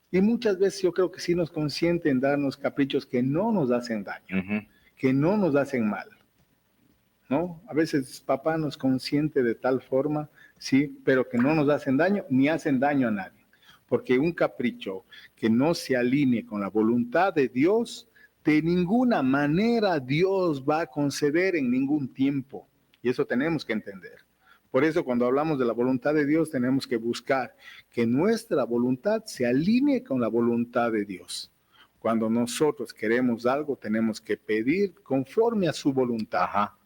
Y muchas veces yo creo que sí nos consiente en darnos caprichos que no nos hacen daño, que no nos hacen mal, ¿no? A veces papá nos consiente de tal forma, sí, pero que no nos hacen daño ni hacen daño a nadie. Porque un capricho que no se alinee con la voluntad de Dios, de ninguna manera Dios va a conceder en ningún tiempo. Y eso tenemos que entender. Por eso cuando hablamos de la voluntad de Dios tenemos que buscar que nuestra voluntad se alinee con la voluntad de Dios. Cuando nosotros queremos algo tenemos que pedir conforme a su voluntad. Ajá.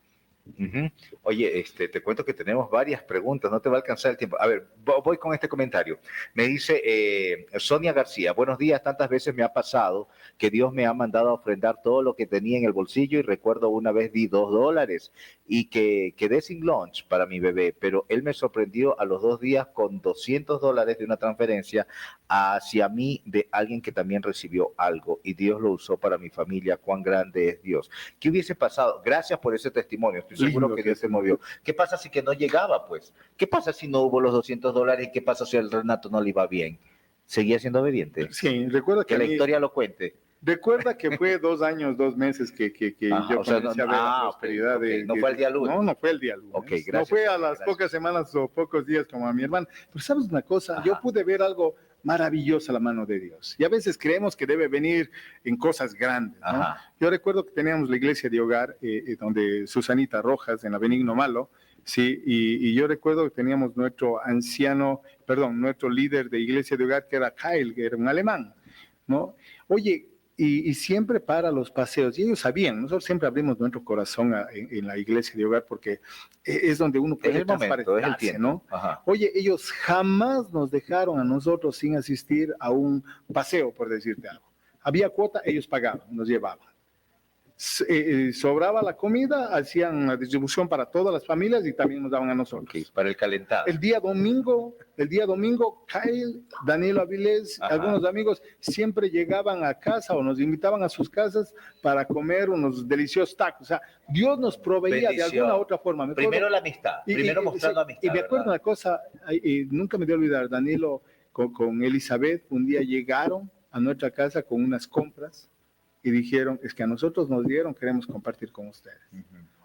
Uh-huh. Oye, te cuento que tenemos varias preguntas, no te va a alcanzar el tiempo. A ver, voy con este comentario. Me dice Sonia García, buenos días, tantas veces me ha pasado que Dios me ha mandado a ofrendar todo lo que tenía en el bolsillo y recuerdo una vez di $2 y que quedé sin lunch para mi bebé, pero él me sorprendió a los 2 días con $200 de una transferencia hacia mí de alguien que también recibió algo y Dios lo usó para mi familia. Cuán grande es Dios. ¿Qué hubiese pasado? Gracias por ese testimonio. Estoy seguro que Dios se movió. ¿Qué pasa si que no llegaba, pues? ¿Qué pasa si no hubo los $200 y qué pasa si al Renato no le iba bien? ¿Seguía siendo obediente? Sí, recuerda que la historia lo cuente. Recuerda que fue 2 años, 2 meses que yo comencé a ver la prosperidad okay. No fue el día lunes. No fue el día lunes. Okay, gracias, no fue a las pocas semanas o pocos días como a mi hermano. Pero sabes una cosa, yo pude ver algo maravilloso a la mano de Dios. Y a veces creemos que debe venir en cosas grandes, ¿no? Yo recuerdo que teníamos la iglesia de hogar, donde Susanita Rojas, en la Benigno Malo, sí, y yo recuerdo que teníamos nuestro líder de iglesia de hogar, que era Kyle, que era un alemán, ¿no? Oye, y siempre para los paseos, y ellos sabían, nosotros siempre abrimos nuestro corazón en la iglesia de hogar porque es donde uno puede transparentarse, ¿no? Oye, ellos jamás nos dejaron a nosotros sin asistir a un paseo, por decirte algo. Había cuota, ellos pagaban, nos llevaban. Sobraba la comida, hacían la distribución para todas las familias y también nos daban a nosotros. Okay, para el calentado. El día domingo, Kyle, Danilo Avilés, algunos amigos siempre llegaban a casa o nos invitaban a sus casas para comer unos deliciosos tacos. O sea, Dios nos proveía de alguna u otra forma. Primero la amistad, primero mostrando amistad. Y me acuerdo una cosa, nunca me voy a olvidar, Danilo con Elizabeth un día llegaron a nuestra casa con unas compras y dijeron, es que a nosotros nos dieron, queremos compartir con ustedes.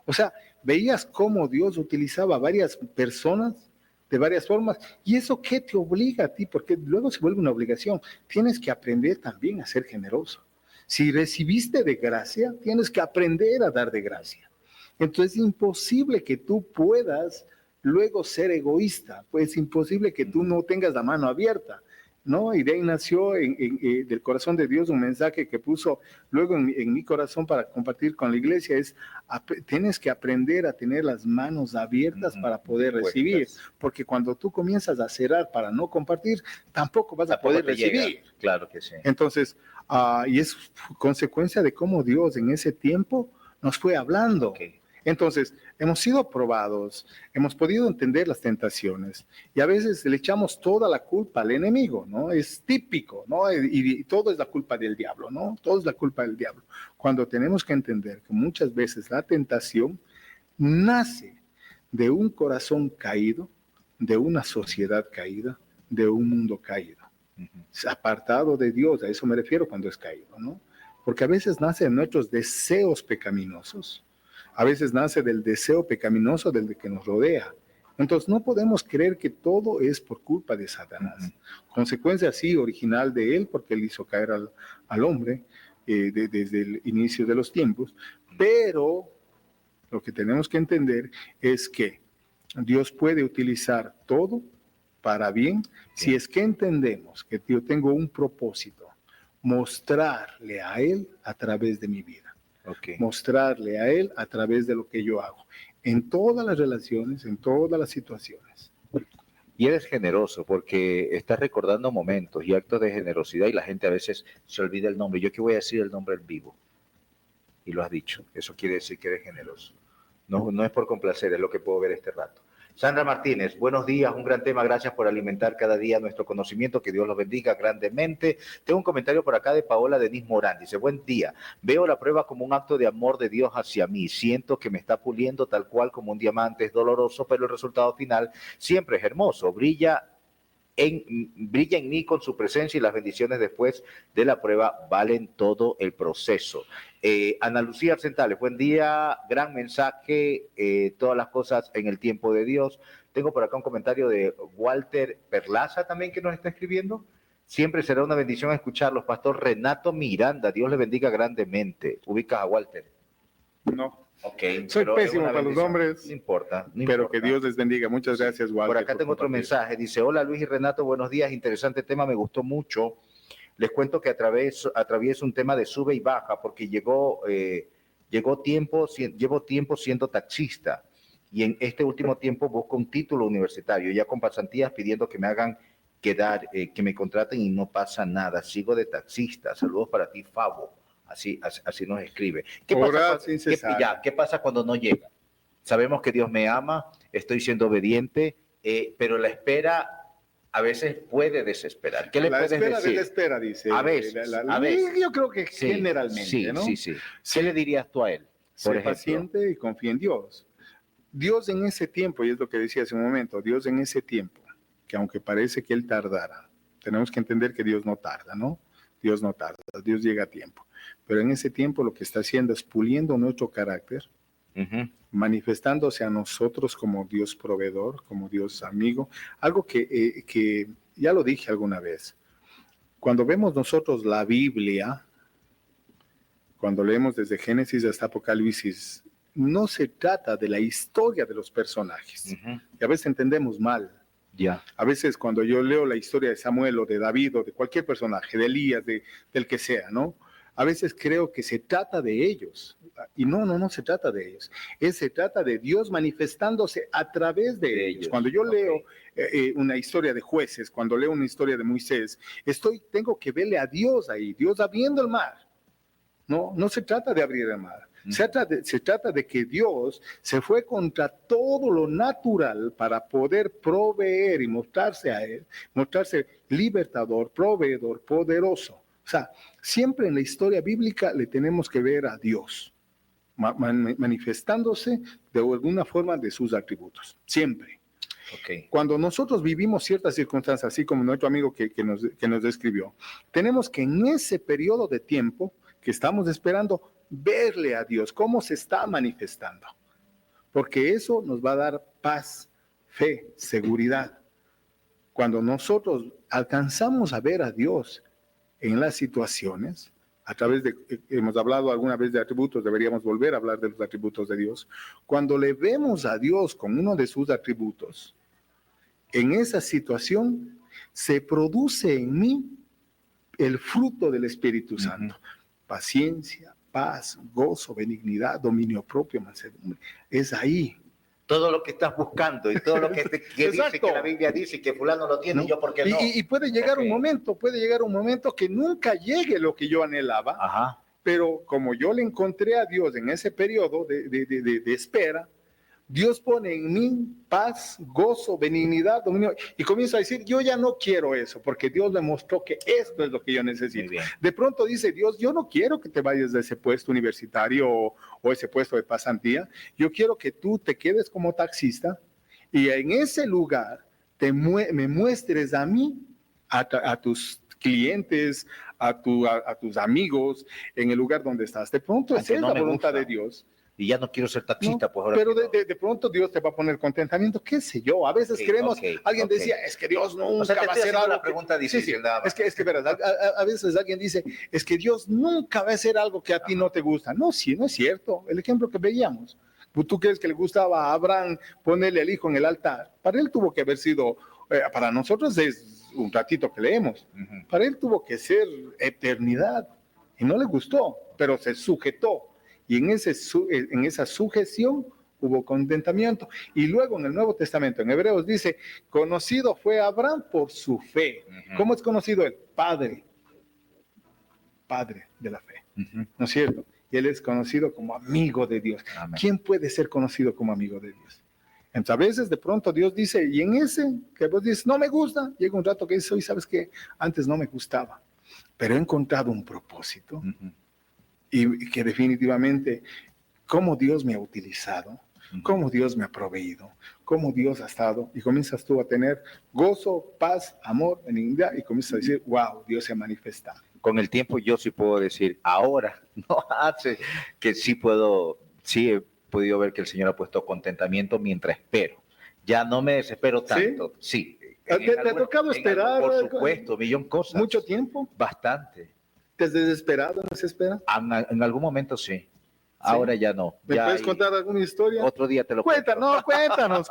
O sea, veías cómo Dios utilizaba a varias personas de varias formas, y eso ¿qué te obliga a ti? Porque luego se vuelve una obligación. Tienes que aprender también a ser generoso. Si recibiste de gracia, tienes que aprender a dar de gracia. Entonces es imposible que tú puedas luego ser egoísta, pues es imposible que tú no tengas la mano abierta, ¿no? Y de ahí nació del corazón de Dios un mensaje que puso luego en mi corazón para compartir con la iglesia, es tienes que aprender a tener las manos abiertas para poder recibir, porque cuando tú comienzas a cerrar para no compartir, tampoco vas a poder recibir. Claro que sí. Entonces, y es consecuencia de cómo Dios en ese tiempo nos fue hablando. Okay. Entonces, hemos sido probados, hemos podido entender las tentaciones y a veces le echamos toda la culpa al enemigo, ¿no? Es típico, ¿no? Y todo es la culpa del diablo, ¿no? Todo es la culpa del diablo. Cuando tenemos que entender que muchas veces la tentación nace de un corazón caído, de una sociedad caída, de un mundo caído. Apartado de Dios, a eso me refiero cuando es caído, ¿no? Porque a veces nace de nuestros deseos pecaminosos. A veces nace del deseo pecaminoso del que nos rodea. Entonces no podemos creer que todo es por culpa de Satanás. Consecuencia sí original de él, porque él hizo caer al hombre desde el inicio de los tiempos. Pero lo que tenemos que entender es que Dios puede utilizar todo para bien si es que entendemos que yo tengo un propósito, mostrarle a él a través de mi vida. Okay. Mostrarle a él a través de lo que yo hago, en todas las relaciones, en todas las situaciones. Y eres generoso porque estás recordando momentos y actos de generosidad y la gente a veces se olvida el nombre. Yo que voy a decir el nombre en vivo y lo has dicho, eso quiere decir que eres generoso. No es por complacer, es lo que puedo ver este rato. Sandra Martínez, buenos días, un gran tema, gracias por alimentar cada día nuestro conocimiento, que Dios los bendiga grandemente. Tengo un comentario por acá de Paola Denise Morán, dice, buen día, veo la prueba como un acto de amor de Dios hacia mí, siento que me está puliendo tal cual como un diamante, es doloroso, pero el resultado final siempre es hermoso, brilla en mí con su presencia y las bendiciones después de la prueba valen todo el proceso. Ana Lucía Arcentales, buen día, gran mensaje, todas las cosas en el tiempo de Dios. Tengo por acá un comentario de Walter Perlaza también que nos está escribiendo. Siempre será una bendición escucharlos. Pastor Renato Miranda, Dios le bendiga grandemente. ¿Ubicas a Walter? No. Ok. Soy pero es pésimo una para los bendición. nombres. No importa. No Pero importa. que Dios les bendiga. Muchas gracias, Walter. Por acá tengo otro mensaje. Dice, hola Luis y Renato, buenos días. Interesante tema, me gustó mucho. Les cuento que atravieso un tema de sube y baja porque llevo tiempo siendo taxista y en este último tiempo busco un título universitario, ya con pasantías pidiendo que me hagan quedar, que me contraten y no pasa nada. Sigo de taxista. Saludos para ti, Fabo. Así nos escribe. ¿Qué pasa cuando no llega? Sabemos que Dios me ama, estoy siendo obediente, pero la espera a veces puede desesperar. ¿Qué le puedes decir? La espera, dice. A veces. Yo creo que Sí, generalmente, sí, ¿no? sí. ¿Qué le dirías tú a él? Sé paciente y confía en Dios. Dios en ese tiempo, y es lo que decía hace un momento, Dios en ese tiempo, que aunque parece que Él tardara, tenemos que entender que Dios no tarda, ¿no? Dios no tarda, Dios llega a tiempo. Pero en ese tiempo lo que está haciendo es puliendo nuestro carácter, manifestándose a nosotros como Dios proveedor, como Dios amigo, algo que ya lo dije alguna vez. Cuando vemos nosotros la Biblia, cuando leemos desde Génesis hasta Apocalipsis, no se trata de la historia de los personajes. Y a veces entendemos mal. A veces cuando yo leo la historia de Samuel o de David o de cualquier personaje, de Elías, del que sea, ¿no? A veces creo que se trata de ellos. Y no se trata de ellos. Se trata de Dios manifestándose a través de ellos. Cuando yo leo una historia de jueces, cuando leo una historia de Moisés, tengo que verle a Dios ahí, Dios abriendo el mar. No se trata de abrir el mar. Se trata de que Dios se fue contra todo lo natural para poder proveer y mostrarse a Él, mostrarse libertador, proveedor, poderoso. O sea, siempre en la historia bíblica le tenemos que ver a Dios manifestándose de alguna forma de sus atributos. Siempre. Cuando nosotros vivimos ciertas circunstancias, así como nuestro amigo que nos describió, tenemos que en ese periodo de tiempo que estamos esperando, verle a Dios, cómo se está manifestando. Porque eso nos va a dar paz, fe, seguridad. Cuando nosotros alcanzamos a ver a Dios en las situaciones, a través hemos hablado alguna vez de atributos, deberíamos volver a hablar de los atributos de Dios. Cuando le vemos a Dios con uno de sus atributos, en esa situación se produce en mí el fruto del Espíritu Santo. Paciencia, paz, gozo, benignidad, dominio propio, mansedumbre. Es ahí. Todo lo que estás buscando y todo lo que dice que la Biblia dice y que fulano lo tiene, ¿no? Yo por qué no. Y puede llegar un momento que nunca llegue lo que yo anhelaba, pero como yo le encontré a Dios en ese periodo de espera, Dios pone en mí paz, gozo, benignidad, dominio, y comienzo a decir, yo ya no quiero eso, porque Dios me mostró que esto es lo que yo necesito. De pronto dice Dios, yo no quiero que te vayas de ese puesto universitario o ese puesto de pasantía, yo quiero que tú te quedes como taxista y en ese lugar me muestres a mí, a tus clientes, a tus amigos, en el lugar donde estás. De pronto esa es la voluntad de Dios. Y ya no quiero ser taxista, pues ahora. Pero de pronto Dios te va a poner contentamiento, qué sé yo. A veces creemos, alguien decía, es que Dios nunca va a hacer algo. La pregunta difícil, es que verás, a veces alguien dice, es que Dios nunca va a hacer algo que a ti no te gusta. No, sí, no es cierto. El ejemplo que veíamos. ¿Tú crees que le gustaba a Abraham ponerle el hijo en el altar? Para él tuvo que haber sido, para nosotros es un ratito que leemos. Para él tuvo que ser eternidad. Y no le gustó, pero se sujetó. Y en esa sujeción hubo contentamiento. Y luego en el Nuevo Testamento, en Hebreos dice, conocido fue Abraham por su fe. ¿Cómo es conocido él? Padre de la fe. ¿No es cierto? Y él es conocido como amigo de Dios. Amén. ¿Quién puede ser conocido como amigo de Dios? Entonces a veces de pronto Dios dice, y en ese que vos dices, no me gusta, llega un rato que dice, oye, ¿sabes qué? Antes no me gustaba, pero he encontrado un propósito. Y que definitivamente, cómo Dios me ha utilizado, cómo Dios me ha proveído, cómo Dios ha estado, y comienzas tú a tener gozo, paz, amor, benignidad, y comienzas a decir, wow, Dios se ha manifestado. Con el tiempo yo sí puedo decir, ahora, no hace que sí he podido ver que el Señor ha puesto contentamiento mientras espero. Ya no me desespero tanto, sí. ¿Te ha tocado esperar? Por supuesto, millón cosas. ¿Mucho tiempo? Bastante. ¿Te has desesperado en esa espera? En algún momento sí. Ahora ya no. ¿Me ya puedes contar alguna historia? Otro día te lo cuento. Cuéntanos.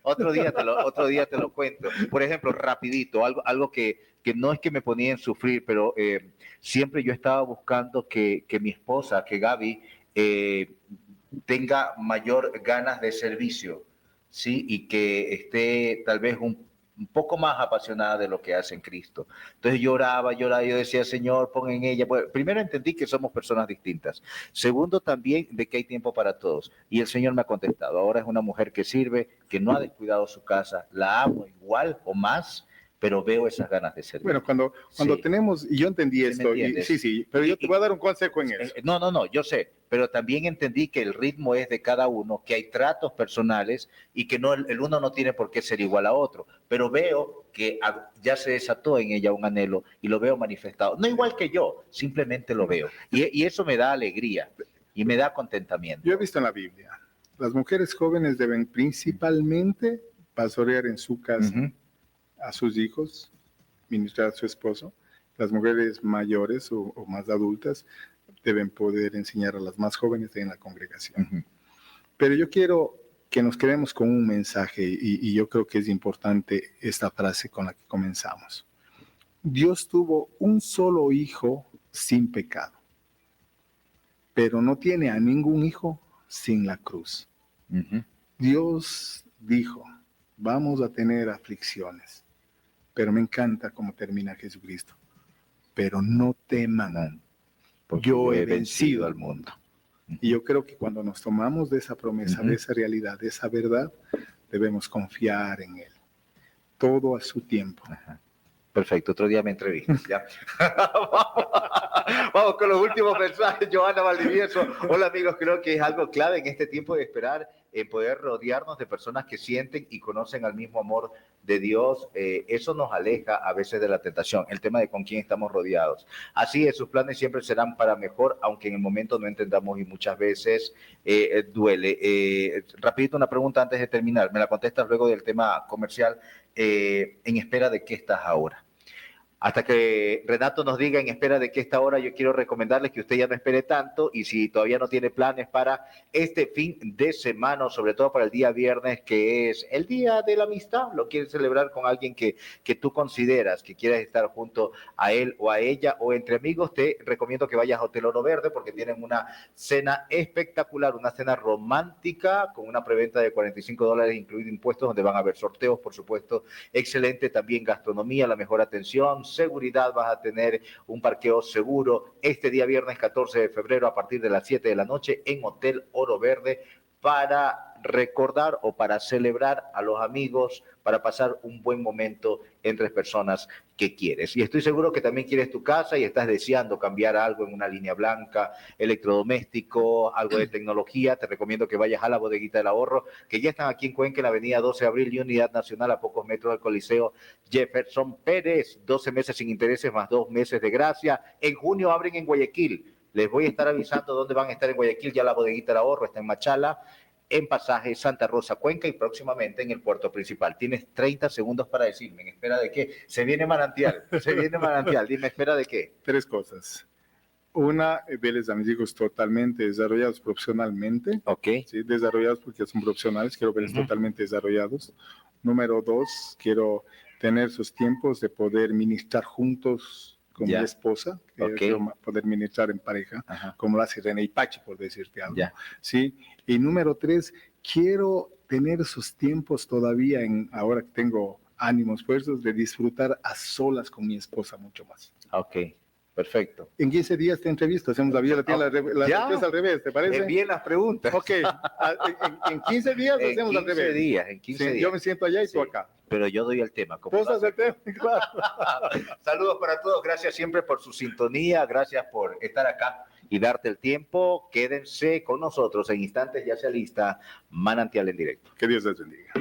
Otro día te lo cuento. Por ejemplo, rapidito, algo que no es que me ponía en sufrir, pero siempre yo estaba buscando que mi esposa, que Gaby, tenga mayor ganas de servicio, ¿sí? Y que esté tal vez un poco más apasionada de lo que hace en Cristo. Entonces lloraba, yo decía, Señor, pon en ella. Bueno, primero entendí que somos personas distintas. Segundo, también de que hay tiempo para todos. Y el Señor me ha contestado. Ahora es una mujer que sirve, que no ha descuidado su casa. La amo igual o más, pero veo esas ganas de servir. Bueno, cuando Sí. tenemos, y yo entendí ¿Sí esto, me sí, pero yo te voy a dar un consejo en eso. No, yo sé, pero también entendí que el ritmo es de cada uno, que hay tratos personales y que no, el uno no tiene por qué ser igual a otro, pero veo que ya se desató en ella un anhelo y lo veo manifestado, no igual que yo, simplemente lo veo, y eso me da alegría y me da contentamiento. Yo he visto en la Biblia, las mujeres jóvenes deben principalmente pastorear en su casa, a sus hijos, ministrar a su esposo. Las mujeres mayores o más adultas deben poder enseñar a las más jóvenes en la congregación. Pero yo quiero que nos quedemos con un mensaje y yo creo que es importante esta frase con la que comenzamos. Dios tuvo un solo hijo sin pecado, pero no tiene a ningún hijo sin la cruz. Dios dijo, vamos a tener aflicciones, pero me encanta cómo termina Jesucristo. Pero no teman, porque yo he vencido al mundo. Y yo creo que cuando nos tomamos de esa promesa, de esa realidad, de esa verdad, debemos confiar en Él. Todo a su tiempo. Perfecto, otro día me entrevistas, ¿ya? Vamos con los últimos mensajes. Joana Valdivieso. Hola amigos, creo que es algo clave en este tiempo de esperar, poder rodearnos de personas que sienten y conocen al mismo amor de Dios. Eso nos aleja a veces de la tentación, el tema de con quién estamos rodeados. Así es, sus planes siempre serán para mejor, aunque en el momento no entendamos y muchas veces duele. Rapidito una pregunta antes de terminar, me la contestas luego del tema comercial. ¿En espera de qué estás ahora? Hasta que Renato nos diga en espera de qué está ahora, yo quiero recomendarles que usted ya no espere tanto y si todavía no tiene planes para este fin de semana, sobre todo para el día viernes, que es el día de la amistad, lo quieres celebrar con alguien que tú consideras que quieras estar junto a él o a ella o entre amigos, te recomiendo que vayas a Hotel Oro Verde porque tienen una cena espectacular, una cena romántica con una preventa de $45 incluido impuestos, donde van a haber sorteos, por supuesto, excelente, también gastronomía, la mejor atención, seguridad, vas a tener un parqueo seguro este día viernes 14 de febrero a partir de las 7 de la noche en Hotel Oro Verde para recordar o para celebrar a los amigos, para pasar un buen momento entre personas que quieres. Y estoy seguro que también quieres tu casa y estás deseando cambiar algo en una línea blanca, electrodoméstico, algo de tecnología. Te recomiendo que vayas a la Bodeguita del Ahorro, que ya están aquí en Cuenca, en la avenida 12 de abril y Unidad Nacional, a pocos metros del Coliseo Jefferson Pérez. 12 meses sin intereses más 2 meses de gracia. En junio abren en Guayaquil. Les voy a estar avisando dónde van a estar en Guayaquil. Ya la Bodeguita del Ahorro está en Machala, en Pasaje Santa Rosa, Cuenca y próximamente en el puerto principal. Tienes 30 segundos para decirme, ¿en espera de qué? Se viene manantial. Dime, ¿espera de qué? 3 cosas. Una, verles a mis hijos totalmente desarrollados profesionalmente. Ok. ¿Sí? Desarrollados porque son profesionales, quiero verles totalmente desarrollados. Número 2, quiero tener sus tiempos de poder ministrar juntos con mi esposa, quiero poder ministrar en pareja, como lo hace René y Pachi, por decirte algo. ¿Sí? Y número 3, quiero tener esos tiempos todavía, ahora que tengo ánimos, fuerzas, de disfrutar a solas con mi esposa mucho más. Ok, perfecto. En 15 días te entrevisto, hacemos la respuesta al revés, ¿te parece? Bien las preguntas. Ok, en 15 días lo hacemos al revés. En 15 días. Yo me siento allá y tú acá. Pero yo doy el tema. Vos haces el tema, claro. Saludos para todos, gracias siempre por su sintonía, gracias por estar acá y darte el tiempo. Quédense con nosotros, en instantes ya se alista Manantial en Directo. Que Dios les bendiga.